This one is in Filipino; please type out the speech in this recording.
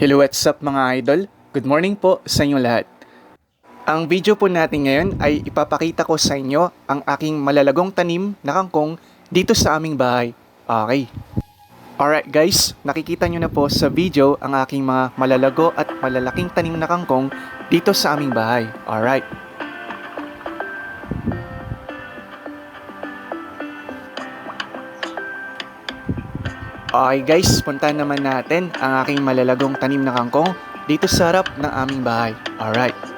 Hello, what's up mga idol? Good morning po sa inyo lahat. Ang video po natin ngayon ay ipapakita ko sa inyo ang aking malalagong tanim na kangkong dito sa aming bahay. Okay. Alright guys, nakikita nyo na po sa video ang aking mga malalago at malalaking tanim na kangkong dito sa aming bahay. Alright. Okay guys, puntahan naman natin ang aking malalagong tanim na kangkong dito sa harap ng aming bahay. Alright.